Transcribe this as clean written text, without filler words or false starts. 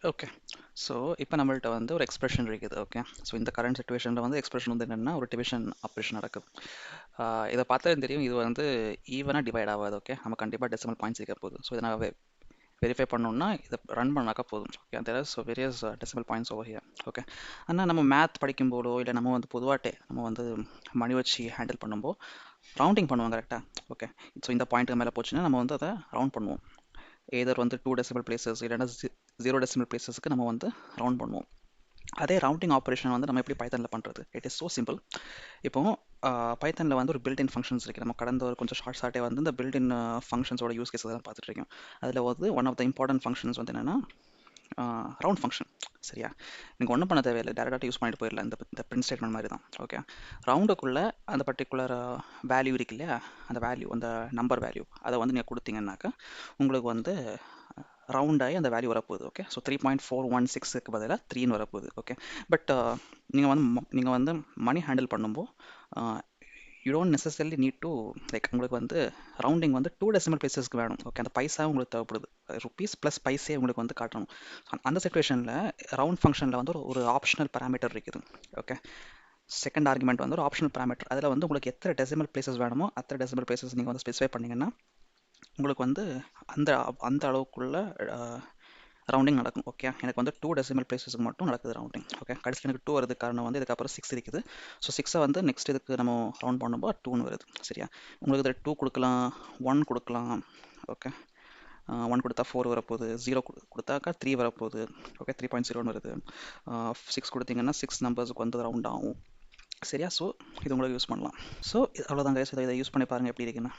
Okay. So இப்போ நம்மள்ட்ட வந்து ஒரு எக்ஸ்பிரஷன் இருக்குது. ஓகே. ஸோ இந்த கரண்ட் சிச்சுவேஷனில் வந்து எக்ஸ்பிரஷன் வந்து என்னென்னா ஒரு டிவிஷன் ஆப்ரேஷன் நடக்குது. இதை பார்த்தாலே தெரியும் இது வந்து ஈவனாக டிவைட் ஆகாது. ஓகே. நம்ம கண்டிப்பாக டெசிமல் பாயிண்ட்ஸ் இருக்க போகுது. ஸோ இதை நான் வெரிஃபை பண்ணணும்னா இதை ரன் பண்ணாக்கா போதும். Okay. There so various decimal points over here. Okay. ஆனால் நம்ம மேத் படிக்கும்போதோ இல்லை நம்ம வந்து பொதுவாட்டே நம்ம வந்து மணி வச்சு ஹேண்டில் பண்ணும்போது ரவுண்டிங் பண்ணுவோம் கரெக்டாக. ஓகே. ஸோ இந்த பாயிண்ட்டுக்கு மேலே போச்சுன்னா நம்ம வந்து அதை ரவுண்ட் பண்ணுவோம். ஏதர் வந்து 2 டெசிமல் பிளேசஸ் இல்லைன்னா 0 டெசிமல் பிளேசஸ்க்கு நம்ம வந்து ரவுண்ட் பண்ணுவோம். அதே ரவுண்டிங் ஆப்ரேஷன் வந்து நம்ம எப்படி பைத்தனில் பண்ணுறது? It is so simple. இப்போ பைத்தனில் வந்து ஒரு பில்ட் இன் ஃபங்க்ஷன்ஸ் இருக்குது. நம்ம கடந்த ஒரு கொஞ்சம் ஷார்ட்டே வந்து இந்த பில்ட் இன் ஃபங்க்ஷன்ஸோட யூஸ் கேஸ் தான் பார்த்துட்டு இருக்கோம். அதில் வந்து one of the important functions வந்து என்னென்னா ரவுண்ட் ஃபங்க்ஷன். சரியா? நீங்கள் ஒன்றும் பண்ண தேவையில்லை, டேரெக்டாக யூஸ் பண்ணிட்டு போயிடலாம். இந்த பிரிண்ட் ஸ்டேட்மெண்ட் மாதிரி தான். ஓகே. ரவுண்டுக்குள்ளே அந்த பர்டிகுலர் வேல்யூ இருக்கு இல்லையா, அந்த வேல்யூ அந்த நம்பர் வேல்யூ அதை வந்து நீங்கள் கொடுத்தீங்கன்னாக்கா உங்களுக்கு வந்து ரவுண்ட் ஆகி அந்த வேல்யூ வரப்போகுது. ஓகே. ஸோ 3.416க்கு பதிலாக 3ன்னு வரப்போகுது. ஓகே. பட் நீங்கள் வந்து மணி ஹேண்டில் பண்ணும்போது you don't necessarily need to like உங்களுக்கு வந்து ரவுண்டிங் வந்து 2 டெசிமல் பிளேசஸ்க்கு வேணும். ஓகே. அந்த பைசா உங்களுக்கு தேவைப்படுது. ருபீஸ் ப்ளஸ் பைசே உங்களுக்கு வந்து காட்டணும். அந்த சிச்சுவேஷனில் ரவுண்ட் ஃபங்க்ஷனில் வந்து ஒரு ஆப்ஷனல் பேராமீட்டர் இருக்குது. ஓகே. செகண்ட் ஆர்குமெண்ட் வந்து ஒரு ஆப்ஷனல் பேராமீட்டர். அதில் வந்து உங்களுக்கு எத்தனை டெசிமல் பிளேசஸ் வேணுமோ அத்தனை டெசிமல் பிளேசஸ் நீங்கள் வந்து ஸ்பெசிஃபை பண்ணிங்கன்னா உங்களுக்கு வந்து அந்த அந்த அளவுக்குள்ள ரவுண்டிங் நடக்கும். ஓகே. எனக்கு வந்து 2 டெசிமல் பிளேசஸ்க்கு மட்டும் நடக்குது ரவுண்டிங். ஓகே. கடைசியில் எனக்கு 2 வருது. காரணம் வந்து இதுக்கப்புறம் 6 இருக்குது. ஸோ 6 வந்து நெக்ஸ்ட் இதுக்கு நம்ம ரவுண்ட் பண்ணும்போது 2ன்னு வருது. சரியா? உங்களுக்கு இதில் 2 கொடுக்கலாம், 1 கொடுக்கலாம். ஓகே. 1 கொடுத்தா 4 வரப்போகுது, 0 கொடுத்தாக்கா 3 வரப்போகுது. ஓகே. 3.0ன்னு வருது. 6 கொடுத்தீங்கன்னா 6 நம்பர்ஸுக்கு வந்து ரவுண்ட் ஆகும். சரியா? ஸோ இது உங்களுக்கு யூஸ் பண்ணலாம். ஸோ அவ்வளோதான் கைஸ். இதை யூஸ் பண்ணி பாருங்கள் எப்படி இருக்குன்னு.